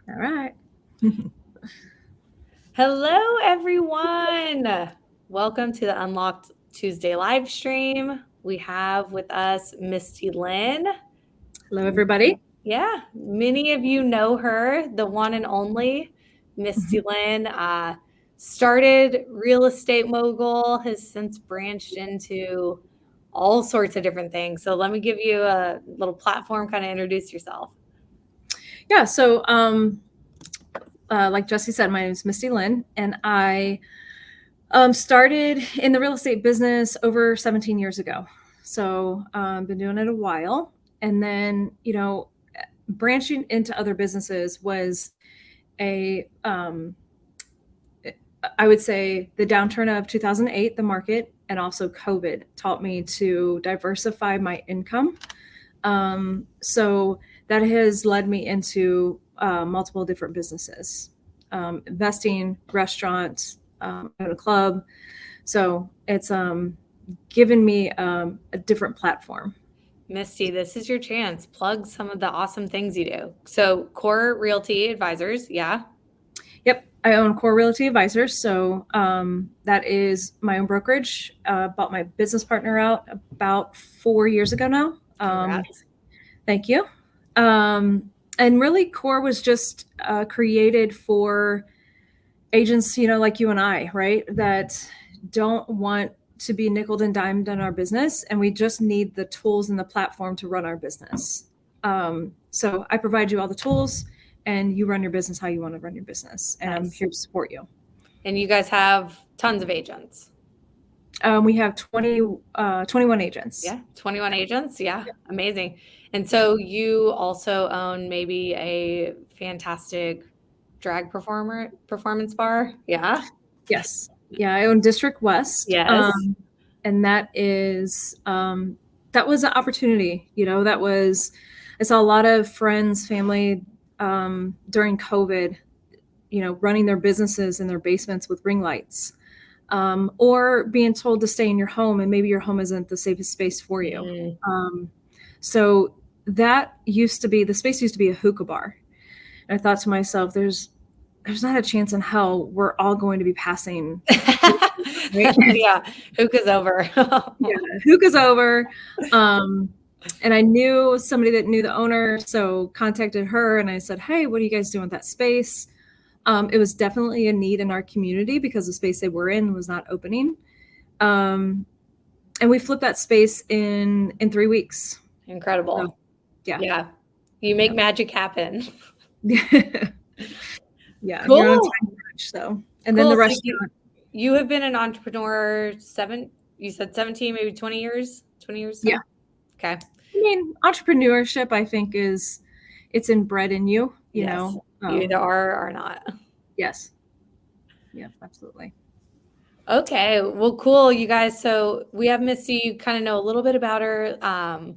All right. Hello, everyone. Welcome to the Unlocked Tuesday live stream. We have with us Misty Linn. Hello, everybody. Yeah, many of you know her, the one and only Misty Linn. Started real estate mogul, has since branched into all sorts of different things. So let me give you a little platform, kind of introduce yourself. Yeah. Like Jesse said, my name is Misty Linn, and I started in the real estate business over 17 years ago. So been doing it a while, and then branching into other businesses was a I would say the downturn of 2008, the market, and also COVID taught me to diversify my income. So that has led me into multiple different businesses, investing, restaurants, own a club. So it's given me a different platform. Misty, this is your chance. Plug some of the awesome things you do. So, Core Realty Advisors, yeah. Yep, I own Core Realty Advisors. So that is my own brokerage. Bought my business partner out about 4 years ago now. Congrats. Thank you. And really, Core was just created for agents, like you and I, right? That don't want to be nickel and dimed in our business, and we just need the tools and the platform to run our business. So I provide you all the tools, and you run your business how you want to run your business, and Nice. I'm here to support you. And you guys have tons of agents. We have 21 agents. Yeah, 21 agents. Yeah, amazing. And so you also own maybe a fantastic drag performance bar. Yeah. Yes. Yeah, I own District West. Yes. And that is that was an opportunity. I saw a lot of friends, family during COVID, running their businesses in their basements with ring lights. Or being told to stay in your home, and maybe your home isn't the safest space for you. So that the space used to be a hookah bar. And I thought to myself, there's not a chance in hell we're all going to be passing. Yeah, hookah's over. Yeah, hookah's over. And I knew somebody that knew the owner, so contacted her and I said, hey, what are you guys doing with that space? It was definitely a need in our community because the space they were in was not opening. And we flipped that space in 3 weeks. Incredible. So, yeah. Yeah. You make magic happen. Yeah. Cool. You're on a time crunch, so. And then the restaurant. You have been an entrepreneur you said 17, maybe 20 years? 20 years? Yeah. Okay. I mean, entrepreneurship, I think, it's inbred in you, Yes. know. You either are or not. Yes. Yeah, absolutely. Okay. Well, cool, you guys. So we have Misty. You kind of know a little bit about her.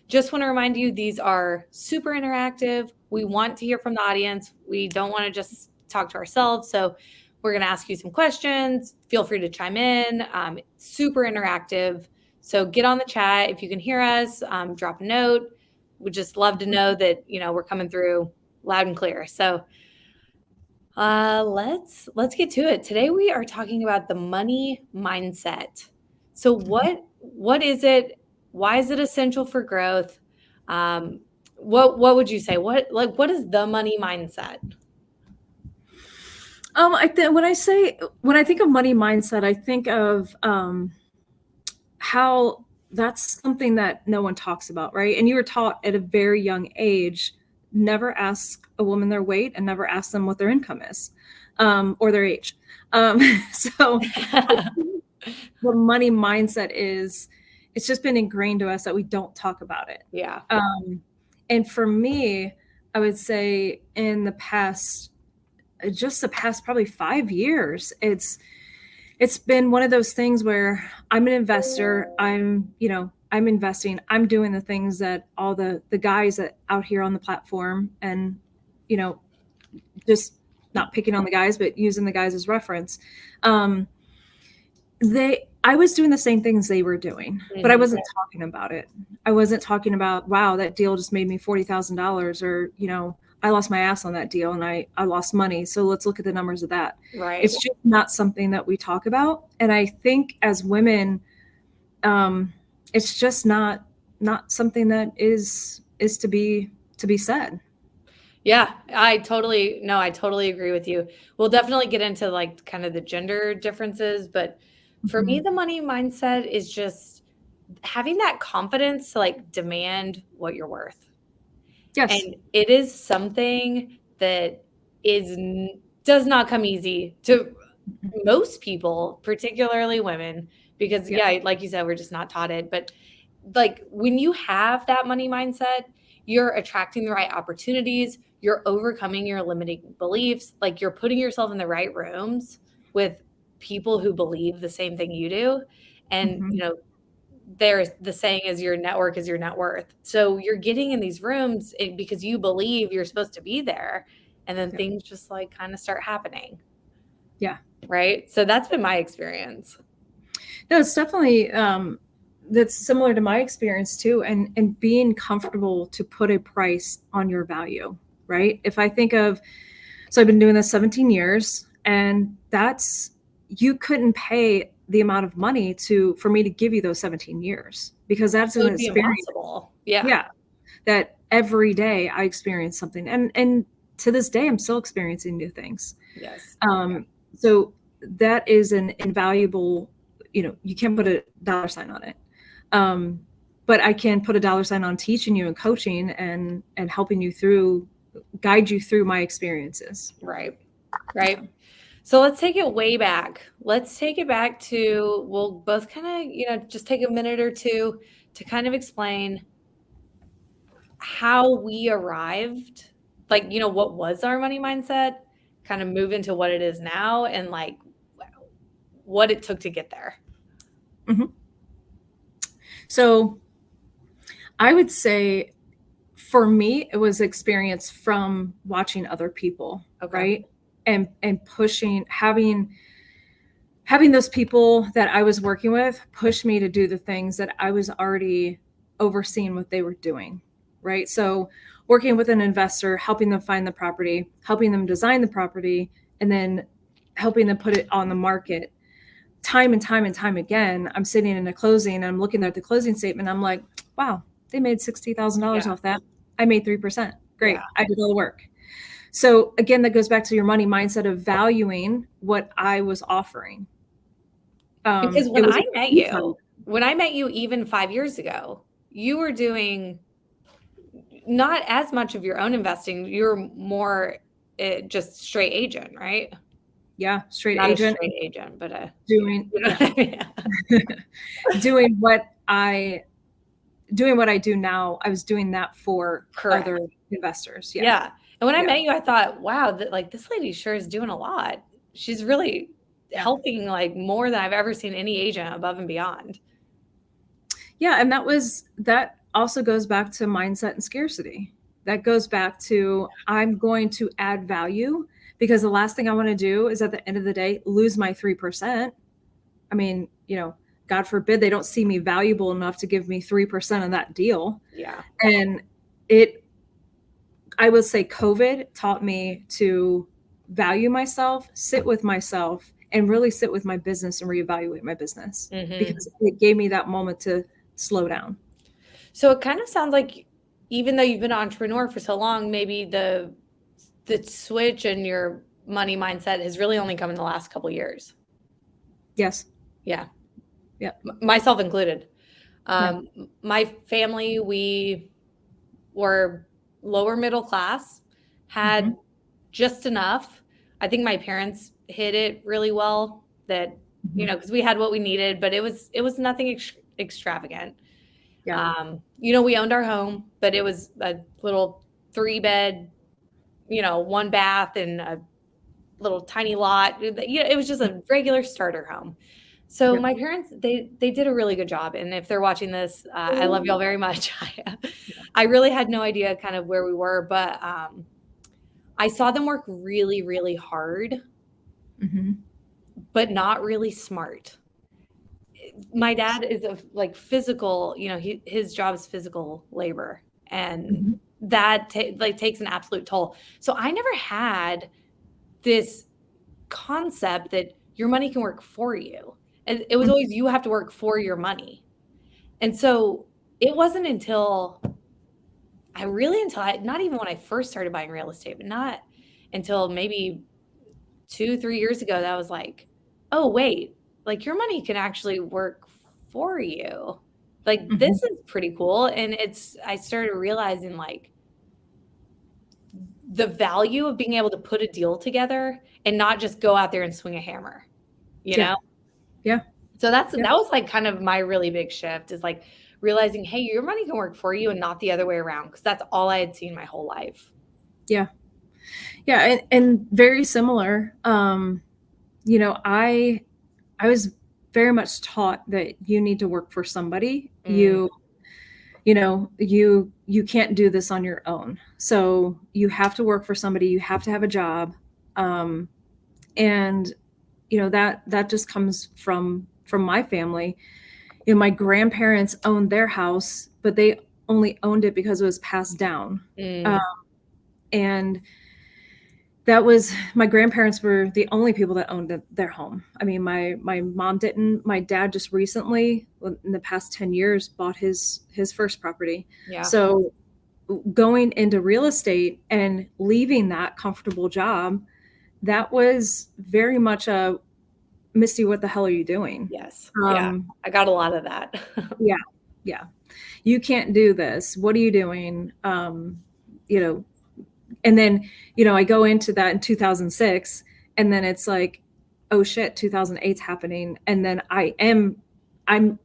Just want to remind you, these are super interactive. We want to hear from the audience. We don't want to just talk to ourselves. So we're going to ask you some questions. Feel free to chime in. Super interactive. So get on the chat. If you can hear us, drop a note. We'd just love to know that, we're coming through loud and clear. So let's get to it. Today we are talking about the money mindset. So what is it? Why is it essential for growth? What would you say? What is the money mindset? When I think of money mindset, I think of how that's something that no one talks about, right? And you were taught at a very young age, never ask a woman their weight and never ask them what their income is, or their age. So the money mindset it's just been ingrained to us that we don't talk about it. Yeah. And for me, I would say in the past probably 5 years, it's been one of those things where I'm an investor. I'm investing. I'm doing the things that all the guys that out here on the platform, and just not picking on the guys, but using the guys as reference. I was doing the same things they were doing, but I wasn't talking about it. I wasn't talking about, wow, that deal just made me $40,000, or I lost my ass on that deal and I lost money. So let's look at the numbers of that. Right. It's just not something that we talk about. And I think as women, it's just not something that is to be said. Yeah, I totally agree with you. We'll definitely get into like kind of the gender differences, but for me, Mhm. the money mindset is just having that confidence to like demand what you're worth. Yes. And it is something that does not come easy to Mhm. most people, particularly women, because Yeah. yeah, like you said, we're just not taught it. But like when you have that money mindset, you're attracting the right opportunities, you're overcoming your limiting beliefs, like you're putting yourself in the right rooms with people who believe the same thing you do. And, Mhm. there's the saying is your network is your net worth. So you're getting in these rooms because you believe you're supposed to be there. And then Yeah. things just like kind of start happening. Yeah. Right. So that's been my experience. No, it's definitely that's similar to my experience too, and being comfortable to put a price on your value, right? If I think of, so I've been doing this 17 years, and that's, you couldn't pay the amount of money to for me to give you those 17 years, because that's It an would be experience. impossible. Yeah. Yeah, that every day I experience something, and to this day I'm still experiencing new things. Yes. So that is an invaluable, you can't put a dollar sign on it. Um, but I can put a dollar sign on teaching you and coaching and helping you through, guide you through my experiences. Right. Right. So let's take it way back. Let's take it back to, we'll both kind of, just take a minute or two to kind of explain how we arrived, like, what was our money mindset, kind of move into what it is now and like what it took to get there. Mhm. So I would say for me, it was experience from watching other people, Okay. right? And pushing, having those people that I was working with push me to do the things that I was already overseeing what they were doing, right? So working with an investor, helping them find the property, helping them design the property, and then helping them put it on the market. Time and time and time again, I'm sitting in a closing and I'm looking at the closing statement. I'm like, wow, they made $60,000 Yeah. off that. I made 3%. Yeah. Great. I did all the work. So again, that goes back to your money mindset of valuing what I was offering. Because It when was I a met huge you, even 5 years ago, you were doing not as much of your own investing. You're more just straight agent, right? yeah, straight Not a agent straight agent, but doing, you know yeah, what I mean? doing what I do now. I was doing that for Correct. other investors. Yeah. Yeah. And when I Yeah. met you, I thought, wow, that like this lady sure is doing a lot. She's really Yeah. helping like more than I've ever seen any agent above and beyond. Yeah. And that also goes back to mindset and scarcity. That goes back to, I'm going to add value, because the last thing I want to do is at the end of the day, lose my 3%. I mean, God forbid they don't see me valuable enough to give me 3% of that deal. Yeah. And it, I would say COVID taught me to value myself, sit with myself, and really sit with my business and reevaluate my business, Hmm. because it gave me that moment to slow down. So it kind of sounds like even though you've been an entrepreneur for so long, maybe the switch in your money mindset has really only come in the last couple of years. Yes. Yeah. Yeah. Myself included. Yeah. My family, we were lower middle class, Mm-hmm. had just enough. I think my parents hid it really well that, Mm-hmm. because we had what we needed, but it was nothing extravagant. Yeah. We owned our home, but it was a little 3 bed, 1 bath and a little tiny lot. It was just a regular starter home. So Yep. my parents, they did a really good job. And if they're watching this, I love y'all very much. I really had no idea kind of where we were, but I saw them work really, really hard, Mm-hmm. but not really smart. My dad is a like physical, his job is physical labor. And Mm-hmm. that takes an absolute toll. So I never had this concept that your money can work for you. And it was Mhm, always, you have to work for your money. And so it wasn't until not even when I first started buying real estate, but not until maybe 2, 3 years ago, that I was like, oh, wait, like your money can actually work for you. Like this mhm. is pretty cool. And I started realizing like the value of being able to put a deal together and not just go out there and swing a hammer, you Yeah, know? yeah, So that yeah, was like kind of my really big shift, is like realizing, hey, your money can work for you and not the other way around. Cause that's all I had seen my whole life. yeah, yeah, and very similar. You know, I was very much taught that you need to work for somebody. Mm, You know, you can't do this on your own. So you have to work for somebody. You have to have a job, and you know that just comes from my family. You know, my grandparents owned their house, but they only owned it because it was passed down. Uh, mm, and that was my grandparents were the only people that owned their home. I mean, my mom didn't. My dad just recently, in the past 10 years, bought his first property. yeah. So going into real estate and leaving that comfortable job, that was very much a Misty, what the hell are you doing? Yes. Yeah. Um, I got a lot of that. yeah, yeah. You can't do this. What are you doing? You know, and then, you know, I go into that in 2006, and then it's like, oh shit, 2008's happening. And then I'm, I'm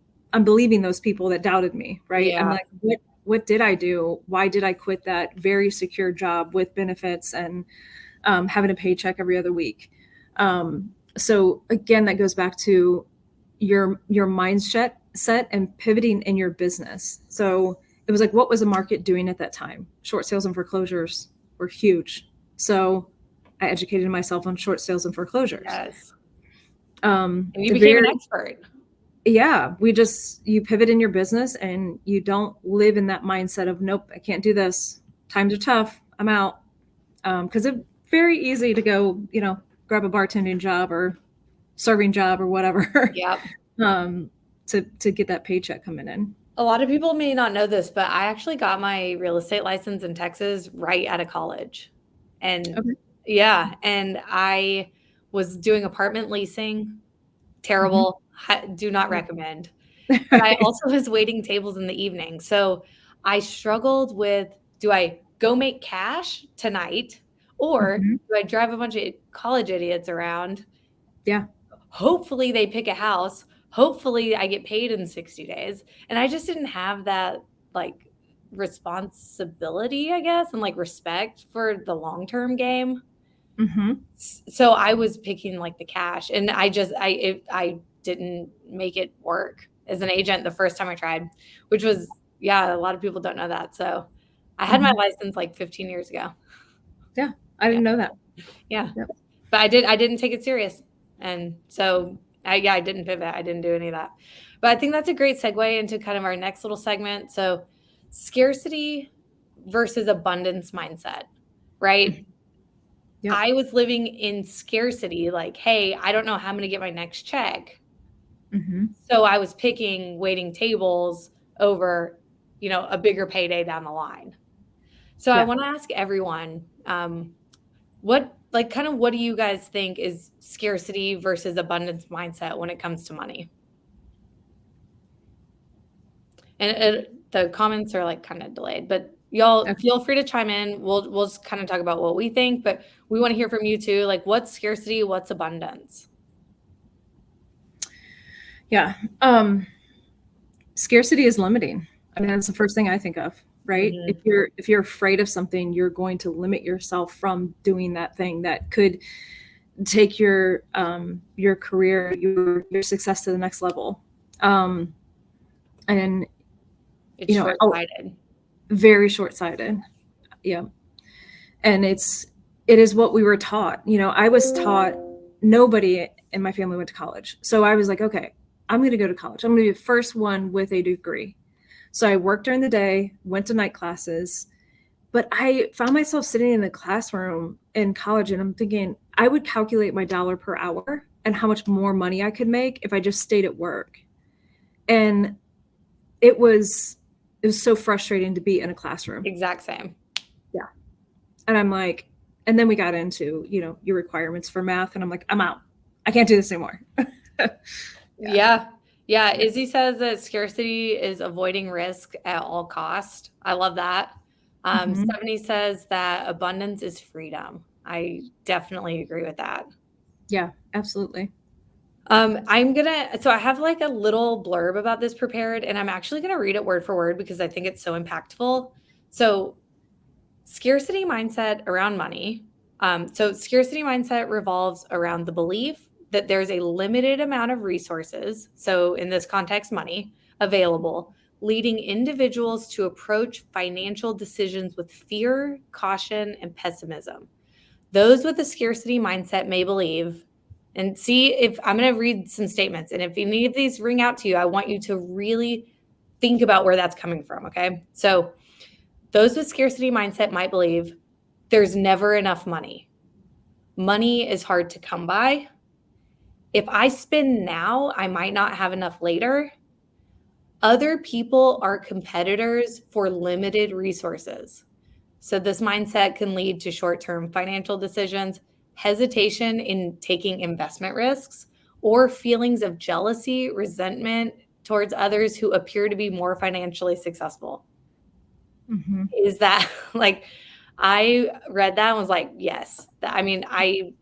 believing those people that doubted me, right? I'm Yeah. like, what did I do? Why did I quit that very secure job with benefits and having a paycheck every other week? So again, that goes back to your mindset set and pivoting in your business. So it was like, what was the market doing at that time? Short sales and foreclosures were huge. So I educated myself on short sales and foreclosures. Yes. And you became an Very, expert. yeah, you pivot in your business and you don't live in that mindset of, nope, I can't do this. Times are tough. I'm out. Because it's very easy to go, you know, grab a bartending job or serving job or whatever, Yep. um, to get that paycheck coming in. A lot of people may not know this, but I actually got my real estate license in Texas right out of college. And Okay. yeah, and I was doing apartment leasing. Hmm. Terrible. Do not recommend. But I Right. also was waiting tables in the evening. So I struggled with, do I go make cash tonight, or Hmm. do I drive a bunch of college idiots around? Yeah. Hopefully they pick a house. Hopefully I get paid in 60 days. And I just didn't have that like responsibility, I guess, and like respect for the long-term game. Hmm. So I was picking like the cash, and I didn't make it work as an agent the first time I tried, which was, yeah, a lot of people don't know that. So I had my Hmm. license like 15 years ago. Yeah. I Yeah. didn't know that. Yeah. Yep. But I didn't take it serious. And so I didn't pivot. I didn't do any of that. But I think that's a great segue into kind of our next little segment. So scarcity versus abundance mindset, right? Mhm. Yep. I was living in scarcity, like, hey, I don't know how I'm going to get my next check. Hmm. So I was picking waiting tables over, a bigger payday down the line. So I Yeah. want to ask everyone, what do you guys think is scarcity versus abundance mindset when it comes to money? And the comments are like kind of delayed, but y'all Okay. feel free to chime in. We'll just kind of talk about what we think, but we want to hear from you too. Like, what's scarcity? What's abundance? Yeah. Scarcity is limiting. I mean, that's the first thing I think of, right? Mhm. If you're afraid of something, you're going to limit yourself from doing that thing that could take your career, your success to the next level. Um, and It's you know, oh, short-sighted. very short-sighted. Yeah. And it is what we were taught. You know, I was taught, nobody in my family went to college. So I was like, okay, I'm going to go to college. I'm going to be the first one with a degree. So I worked during the day, went to night classes, But I found myself sitting in the classroom in college, and I'm thinking I would calculate my dollar per hour and how much more money I could make if I just stayed at work. And it was so frustrating to be in a classroom. Exact same. Yeah. And I'm like, and then we got into, your requirements for math, and I'm like, I'm out. I can't do this anymore. Yeah. Izzy says that scarcity is avoiding risk at all cost. I love that. Stephanie says that abundance is freedom. I definitely agree with that. Yeah, absolutely. So I have like a little blurb about this prepared, and I'm actually going to read it word for word because I think it's so impactful. So scarcity mindset around money. So scarcity mindset revolves around the belief that there's a limited amount of resources, so in this context, money, available, leading individuals to approach financial decisions with fear, caution, and pessimism. Those with a scarcity mindset may believe, and see if I'm going to read some statements, and if any of these ring out to you, I want you to really think about where that's coming from, okay? So those with scarcity mindset might believe there's never enough money. Money is hard to come by. If I spend now, I might not have enough later. Other people are competitors for limited resources. So this mindset can lead to short-term financial decisions, hesitation in taking investment risks, or feelings of jealousy, resentment towards others who appear to be more financially successful. Mm-hmm. Is that like, I read that and was like, yes. I mean, I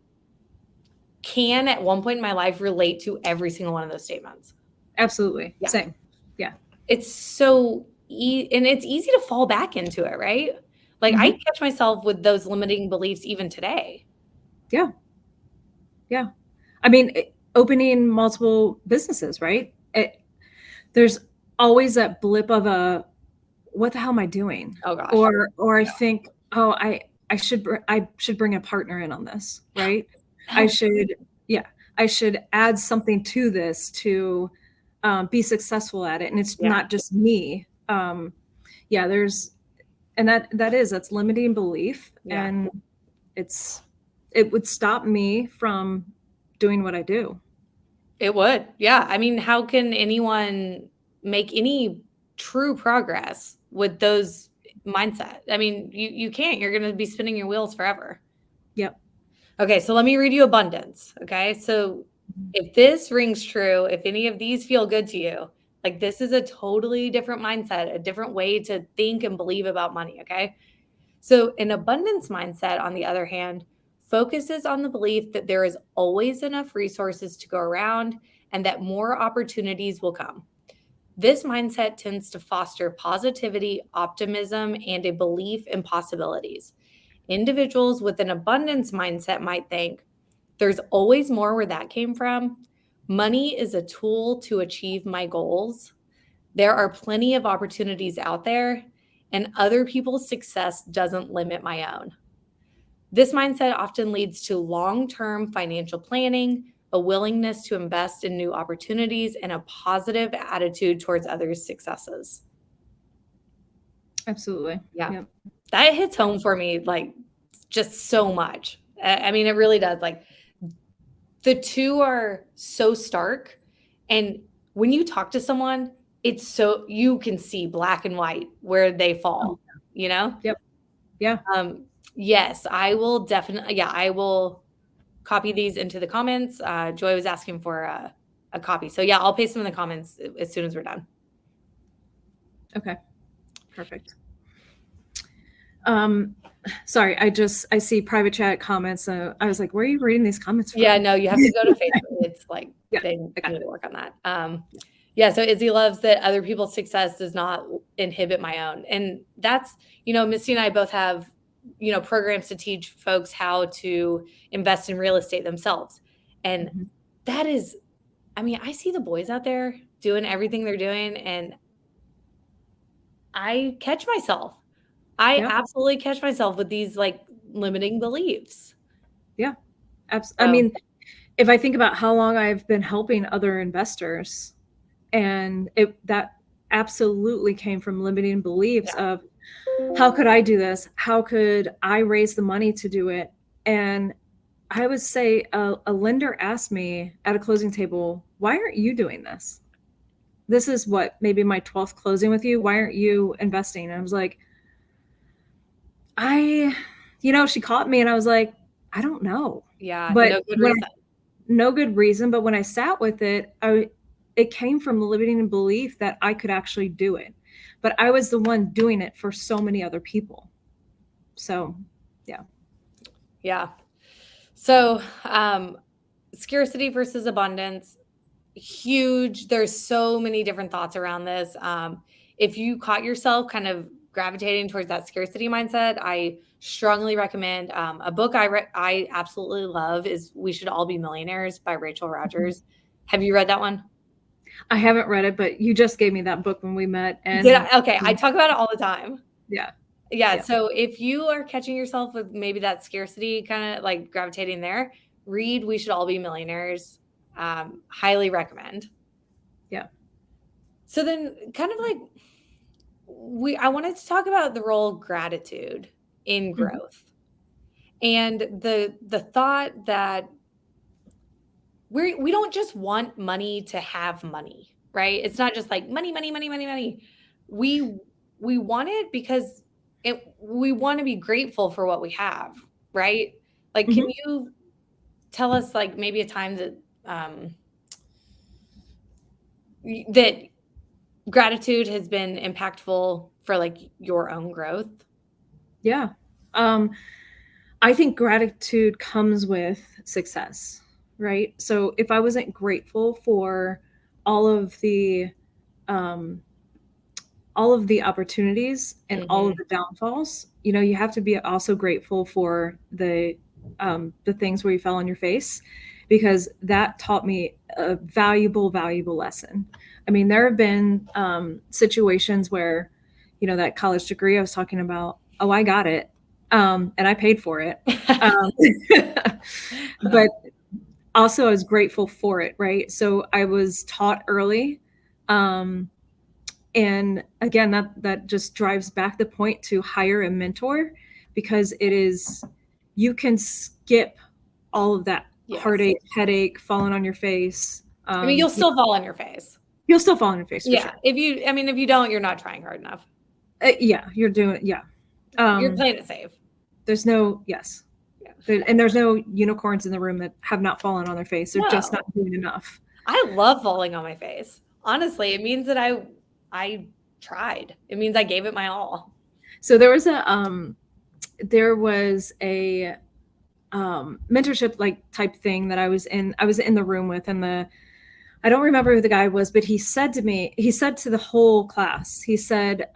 can at one point in my life relate to every single one of those statements. Absolutely. Yeah. Same. Yeah. It's so and it's easy to fall back into it, right? Like I catch myself with those limiting beliefs even today. Yeah. Yeah. I mean, opening multiple businesses, right? There's always that blip of what the hell am I doing? Oh gosh. Or I think, oh, I should bring a partner in on this, right? I should add something to this to be successful at it, and it's not just me. That's limiting belief, and it would stop me from doing what I do. It would. Yeah. I mean, how can anyone make any true progress with those mindset? I mean, you can't. You're going to be spinning your wheels forever. Yep. Okay, so let me read you abundance. Okay, so if this rings true, if any of these feel good to you, like this is a totally different mindset, a different way to think and believe about money. Okay, so an abundance mindset, on the other hand, focuses on the belief that there is always enough resources to go around and that more opportunities will come. This mindset tends to foster positivity, optimism, and a belief in possibilities. Individuals with an abundance mindset might think, there's always more where that came from. Money is a tool to achieve my goals. There are plenty of opportunities out there, and other people's success doesn't limit my own. This mindset often leads to long-term financial planning, a willingness to invest in new opportunities, and a positive attitude towards others' successes. Absolutely. Yeah. Yep. That hits home for me, like, just so much. I mean, it really does. Like, the two are so stark. And when you talk to someone, it's so you can see black and white where they fall, you know? Yep. Yeah. Yes, I will definitely. Yeah, I will copy these into the comments. Joy was asking for a copy. So yeah, I'll paste them in the comments as soon as we're done. Okay. Perfect. Sorry, I see private chat comments. I was like, where are you reading these comments from? Yeah, no, you have to go to Facebook. It's like they need to work on that. Yeah, so Izzy loves that other people's success does not inhibit my own. And that's, Misty and I both have, programs to teach folks how to invest in real estate themselves. And that is, I mean, I see the boys out there doing everything they're doing, and I catch myself. I absolutely catch myself with these like limiting beliefs. Yeah. I mean, if I think about how long I've been helping other investors, and that absolutely came from limiting beliefs of, how could I do this? How could I raise the money to do it? And I would say a lender asked me at a closing table, why aren't you doing this? This is what, maybe my 12th closing with you. Why aren't you investing? And I was like, she caught me and I was like, I don't know. Yeah, But no good reason. no good reason. But when I sat with it, it came from living in belief that I could actually do it. But I was the one doing it for so many other people. So, yeah. Yeah. So, scarcity versus abundance, huge. There's so many different thoughts around this. If you caught yourself kind of gravitating towards that scarcity mindset, I strongly recommend a book I absolutely love is We Should All Be Millionaires by Rachel Rodgers. Have you read that one? I haven't read it, but you just gave me that book when we met. And Okay, I talk about it all the time. Yeah. Yeah. So if you are catching yourself with maybe that scarcity kind of like gravitating there, read We Should All Be Millionaires. Highly recommend. Yeah. So then kind of like I wanted to talk about the role of gratitude in growth. And the thought that we don't just want money to have money, right? It's not just like money, money, money, money, money. We want it because we want to be grateful for what we have, right? Like, can you tell us like maybe a time that that gratitude has been impactful for like your own growth? Yeah. I think gratitude comes with success, right? So if I wasn't grateful for all of the opportunities and all of the downfalls, you have to be also grateful for the things where you fell on your face, because that taught me a valuable lesson. I mean, there have been situations where, that college degree I was talking about, oh, I got it. And I paid for it. But also I was grateful for it, right? So I was taught early. And again, that just drives back the point to hire a mentor, because you can skip all of that heartache, headache, falling on your face. I mean, you'll still fall on your face. You'll still fall on your face, for sure. If you don't, you're not trying hard enough. You're doing, you're playing it safe. There's no, yes. Yeah. And there's no unicorns in the room that have not fallen on their face. They're just not doing enough. I love falling on my face. Honestly, it means that I tried. It means I gave it my all. So there was a mentorship like type thing that I was in the room with, and I don't remember who the guy was, but he said to the whole class, he said,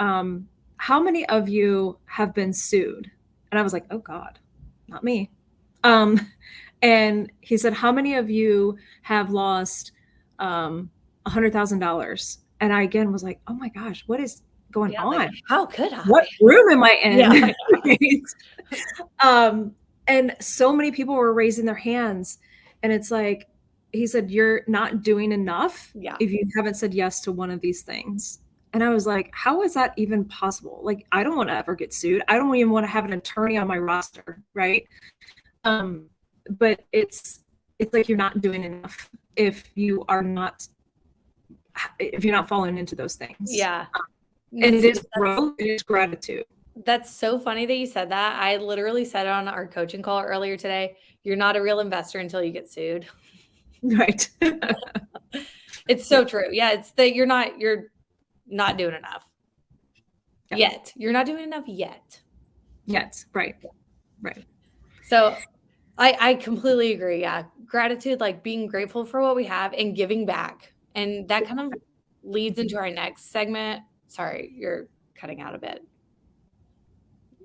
how many of you have been sued? And I was like, oh God, not me. And he said, how many of you have lost $100,000? And I again was like, oh my gosh, what is going on? Like, how could I? What room am I in? Yeah. And so many people were raising their hands, and it's like, he said, you're not doing enough if you haven't said yes to one of these things. And I was like, how is that even possible? Like, I don't want to ever get sued. I don't even want to have an attorney on my roster, right? But it's like you're not doing enough if you're not falling into those things. Yeah. And it is growth, it is gratitude. That's so funny that you said that. I literally said it on our coaching call earlier today. You're not a real investor until you get sued. Right. It's so true. Yeah. It's that you're not doing enough yet. You're not doing enough yet. Yes. Right. Right. So I completely agree. Yeah. Gratitude, like being grateful for what we have and giving back. And that kind of leads into our next segment. Sorry, you're cutting out a bit.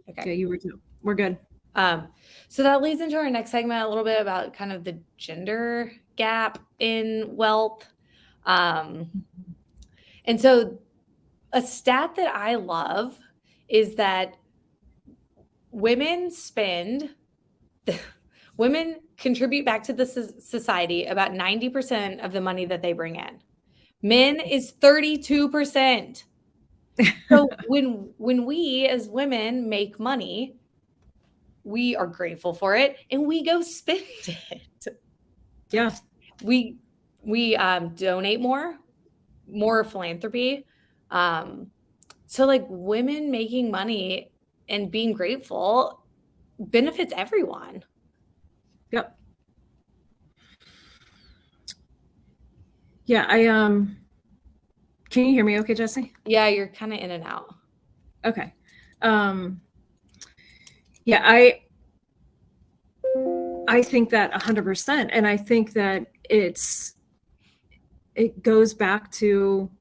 Okay. You were too. We're good. So that leads into our next segment, a little bit about kind of the gender gap in wealth. And so a stat that I love is that women contribute back to the society about 90% of the money that they bring in. Men is 32%. So when we as women make money, we are grateful for it and we go spend it. Yeah. We donate more philanthropy. So like women making money and being grateful benefits everyone. Yep. Yeah, can you hear me okay, Jesse? Yeah, you're kind of in and out. Okay. Yeah, I think that 100%, and I think that it goes back to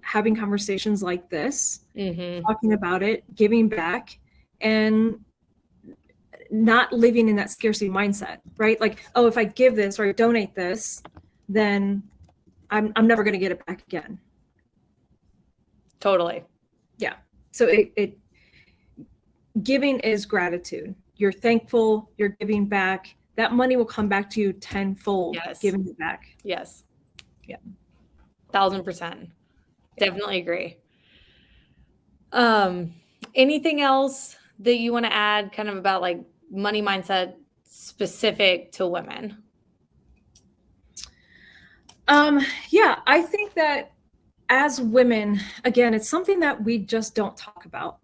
having conversations like this, talking about it, giving back, and not living in that scarcity mindset, right? Like, oh, if I give this or I donate this, then I'm never going to get it back again. Totally. Yeah. So it giving is gratitude. You're thankful, you're giving back. That money will come back to you tenfold, Yes. giving it back. Yes. Yeah. 1000%. Definitely agree. Anything else that you want to add kind of about like money mindset specific to women? Yeah, I think that as women, again, it's something that we just don't talk about.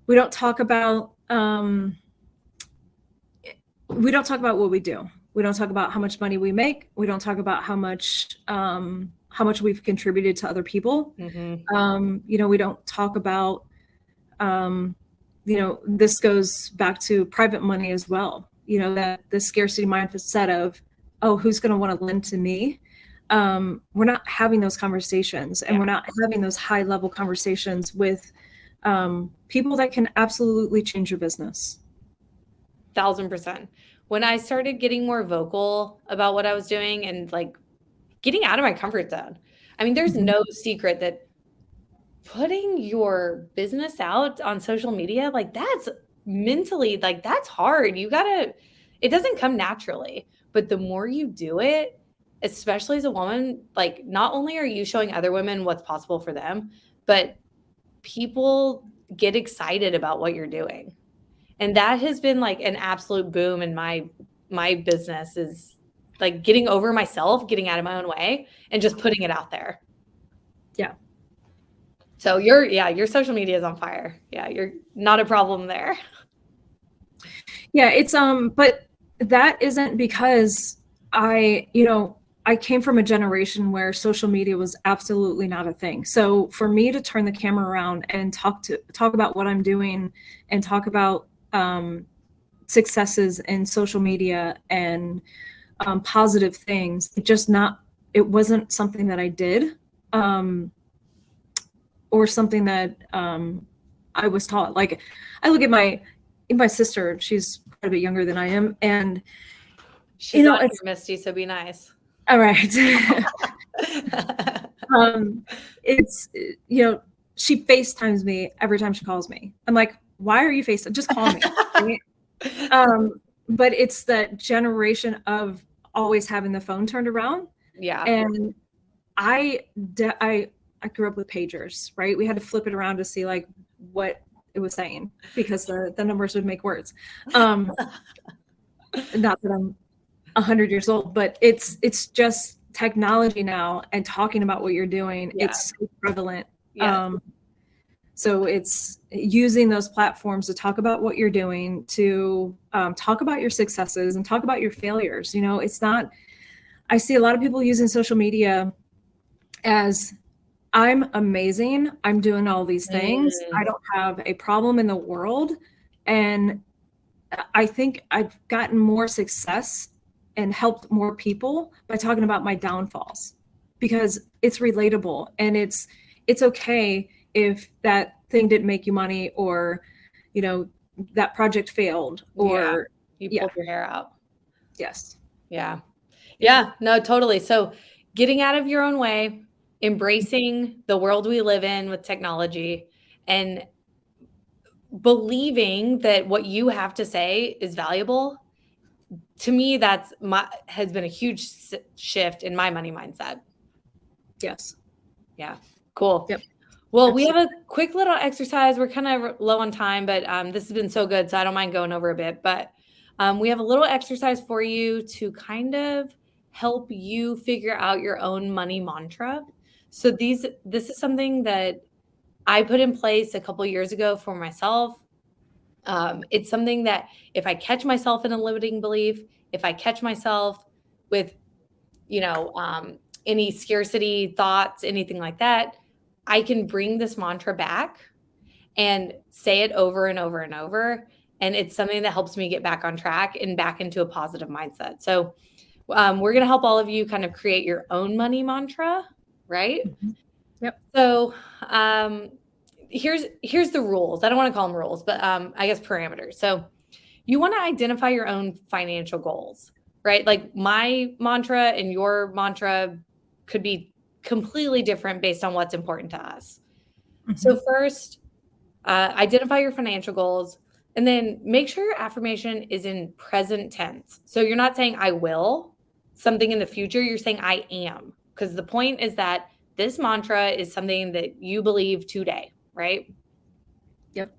We don't talk about what we do. We don't talk about how much money we make. We don't talk about how much we've contributed to other people. We don't talk about this goes back to private money as well. That the scarcity mindset of, oh, who's going to want to lend to me? We're not having those conversations, and we're not having those high level conversations with people that can absolutely change your business. 1000%. When I started getting more vocal about what I was doing and like getting out of my comfort zone, I mean, there's no secret that putting your business out on social media, like that's mentally, like that's hard. It doesn't come naturally, but the more you do it, especially as a woman, like not only are you showing other women what's possible for them, but people get excited about what you're doing. And that has been like an absolute boom in my business, is like getting over myself, getting out of my own way and just putting it out there. Yeah. So your social media is on fire. Yeah, you're not a problem there. Yeah, it's but that isn't because I came from a generation where social media was absolutely not a thing. So for me to turn the camera around and talk about what I'm doing and talk about successes in social media and positive things, it wasn't something that I did or something that I was taught. Like, I look at my sister, she's quite a bit younger than I am, and she's not here, Misty, so be nice. All right. It's she FaceTimes me every time she calls me. I'm like, why are you FaceTime? Just call me. But it's that generation of always having the phone turned around. Yeah. And I grew up with pagers, right? We had to flip it around to see like what it was saying because the numbers would make words. Not that I'm 100 years old, but it's just technology now, and talking about what you're doing. Yeah. It's so prevalent. Yeah. So it's using those platforms to talk about what you're doing, to talk about your successes and talk about your failures. It's not, I see a lot of people using social media as, I'm amazing, I'm doing all these things, I don't have a problem in the world. And I think I've gotten more success and helped more people by talking about my downfalls, because it's relatable, and it's okay if that thing didn't make you money, or that project failed, or you pulled your hair out. Yes. Yeah. No, totally. So getting out of your own way, embracing the world we live in with technology, and believing that what you have to say is valuable. To me, has been a huge shift in my money mindset. Yes. Yeah. Cool. Yep. Well, we have Absolutely. a quick little exercise. We're kind of low on time, but this has been so good, so I don't mind going over a bit. But we have a little exercise for you to kind of help you figure out your own money mantra. So this is something that I put in place a couple years ago for myself. It's something that if I catch myself in a limiting belief, if I catch myself with, you know, any scarcity thoughts, anything like that, I can bring this mantra back and say it over and over and over. And it's something that helps me get back on track and back into a positive mindset. So, we're going to help all of you kind of create your own money mantra, right? Mhm. Yep. So, here's the rules. I don't want to call them rules, but I guess parameters. So, you want to identify your own financial goals, right? Like my mantra and your mantra could be completely different based on what's important to us. So, Mhm. first, identify your financial goals and then make sure your affirmation is in present tense. So, you're not saying I will something in the future, you're saying I am. Because the point is that this mantra is something that you believe today, right? Yep.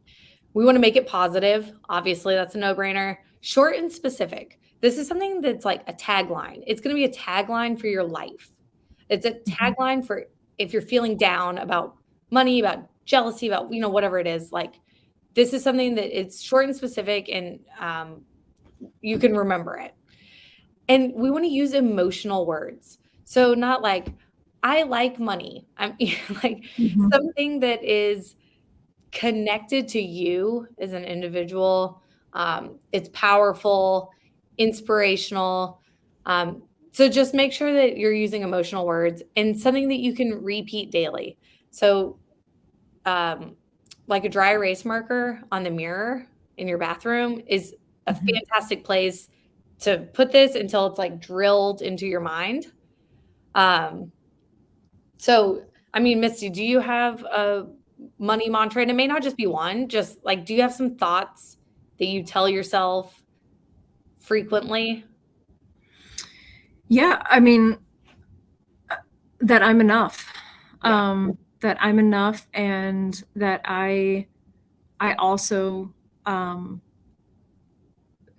We want to make it positive. Obviously, that's a no brainer. Short and specific. This is something that's like a tagline. It's going to be a tagline for your life. It's a Mhm. tagline for if you're feeling down about money, about jealousy, about, whatever it is. Like, this is something that it's short and specific, and you can remember it. And we want to use emotional words. So, not like, I like money. I'm like Mhm. something that is connected to you as an individual. It's powerful, inspirational. So just make sure that you're using emotional words and something that you can repeat daily. So, um, like a dry erase marker on the mirror in your bathroom is a Mhm. fantastic place to put this until it's like drilled into your mind. Um, so, I mean, Misty, do you have a money mantra? And it may not just be one, just like, do you have some thoughts that you tell yourself frequently? Yeah, I mean, that I'm enough. Yeah. That I'm enough and that I also um,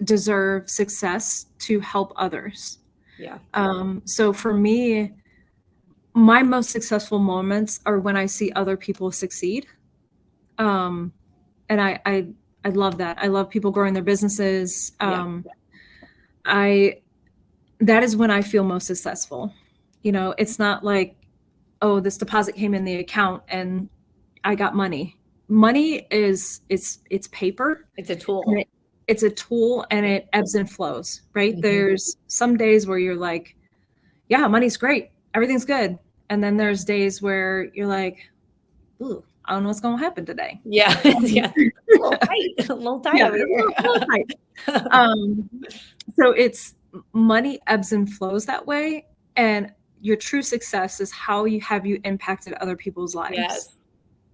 deserve success to help others. Yeah. So for me, my most successful moments are when I see other people succeed. Um, and I love that. I love people growing their businesses. Yeah. I that is when I feel most successful. It's not like, oh, this deposit came in the account and I got money. Money is it's paper, It's a and tool. it's a tool, and Yeah. it ebbs and flows, right? Mhm. There's some days where you're like, yeah, money's great, everything's good, and then there's days where you're like, ooh, I don't know what's going to happen today. Yeah. Um, Yeah. A little tight, a little tight yeah, over a little here. tight. Um, so it's money ebbs and flows that way, and your true success is how you impacted other people's lives. Yes.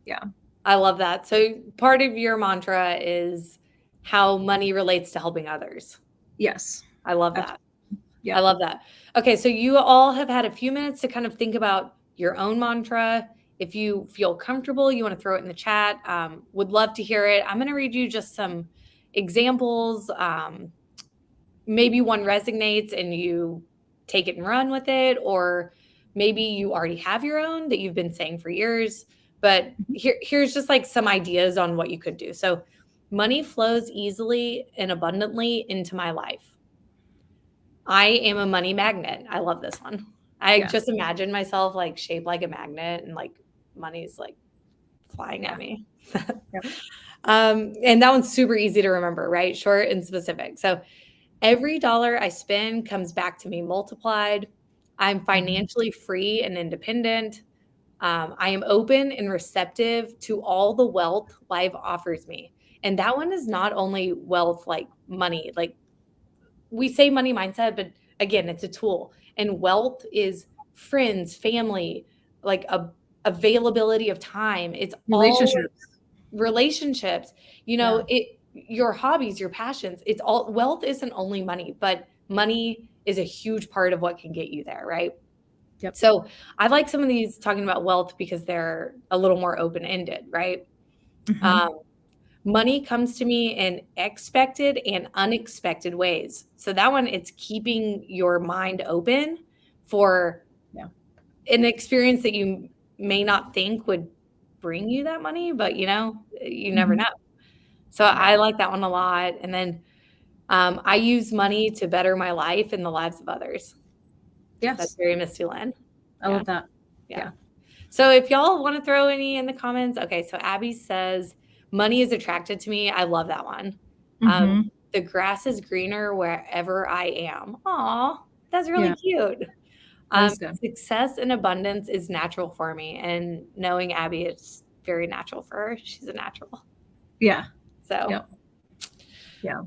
Yeah. I love that. So part of your mantra is how money relates to helping others. Yes. I love Abs- that. I Yep. love that. Okay, so you all have had a few minutes to kind of think about your own mantra. If you feel comfortable, you want to throw it in the chat. Would love to hear it. I'm going to read you just some examples. Maybe one resonates and you take it and run with it, or maybe you already have your own that you've been saying for years. But Mhm. here's just like some ideas on what you could do. So, money flows easily and abundantly into my life. I am a money magnet. I love this one. I Yeah. just imagine myself like shaped like a magnet and like money's like flying at Yeah. me. Yep. And that one's super easy to remember, right? Short and specific. So every dollar I spend comes back to me multiplied. I'm Mhm. financially free and independent. I am open and receptive to all the wealth life offers me. And that one is not only wealth like money, like we say money mindset, but again, it's a tool. And wealth is friends, family, like a availability of time. It's all Relationships. relationships. Yeah. Your hobbies, your passions. It's all wealth isn't only money, but money is a huge part of what can get you there, right? Yep. So I like some of these talking about wealth because they're a little more open-ended, right? Mhm. Money comes to me in expected and unexpected ways. So that one, it's keeping your mind open for Yeah. an experience that you may not think would bring you that money, but you never Mhm. know. So Yeah. I like that one a lot. And then I use money to better my life and the lives of others. That's Yes. very Misty Lynn. I Yeah. love that. Yeah. Yeah. So if y'all want to throw any in the comments, okay. So Abby says, money is attracted to me. I love that one. Um, Mhm. the grass is greener wherever I am. Aw, that's really Yeah. cute. That is good. Success and abundance is natural for me. And knowing Abby, it's very natural for her. She's a natural. Yeah. So, Yeah. Yeah.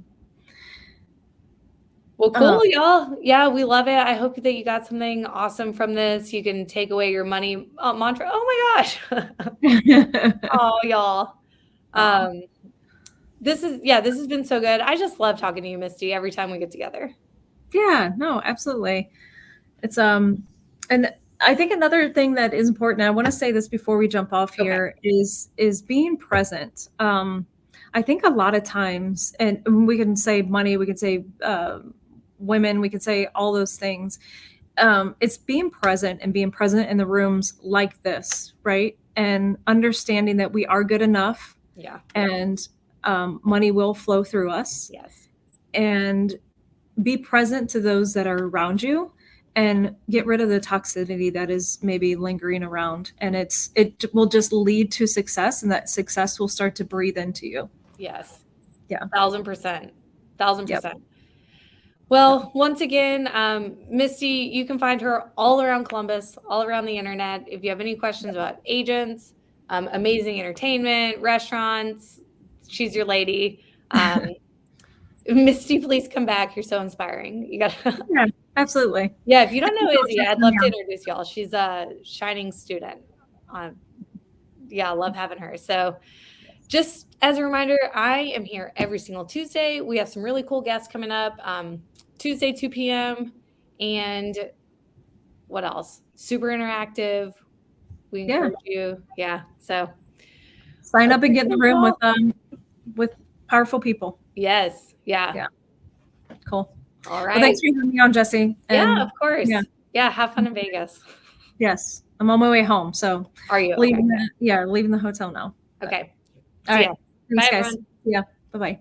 well, Uh, cool, y'all. Yeah, we love it. I hope that you got something awesome from this. You can take away your money mantra. Oh my gosh. Oh, y'all. Aw. Um, this has been so good. I just love talking to you, Misty, every time we get together. Yeah, no, absolutely. It's and I think another thing that is important, I want to say this before we jump off Okay. here, is being present. I think a lot of times, and we can say money, we can say women, we can say all those things. It's being present and being present in the rooms like this, right? And understanding that we are good enough, Yeah. and money will flow through us, Yes. and be present to those that are around you, and get rid of the toxicity that is maybe lingering around, and it will just lead to success, and that success will start to breathe into you. Yes. Yeah. 1000%. Thousand Yep. percent. Well, once again, Misty, you can find her all around Columbus, all around the internet. If you have any questions about agents, amazing entertainment, restaurants, she's your lady. Misty, please come back. You're so inspiring. You got Yeah, absolutely. Yeah, if you don't Thank you know for Izzy, I'd checking me love to out. introduce y'all. She's a shining student. Yeah, I love having her. So just as a reminder, I am here every single Tuesday. We have some really cool guests coming up. Tuesday, 2 p.m. And what else? Super interactive. We Yeah, encourage you. Yeah. So sign up and okay, get in the cool, room y'all. with powerful people. Yes. Yeah. Yeah, cool. All Well, thanks right. for having me on, Jesse. Yeah, of And yeah, course. Yeah. Have fun in Vegas. yes, I'm on my way home, so Are you? Okay. leaving the hotel now. But Okay. all See right, ya. thanks, Bye, guys. everyone. Yeah, bye bye.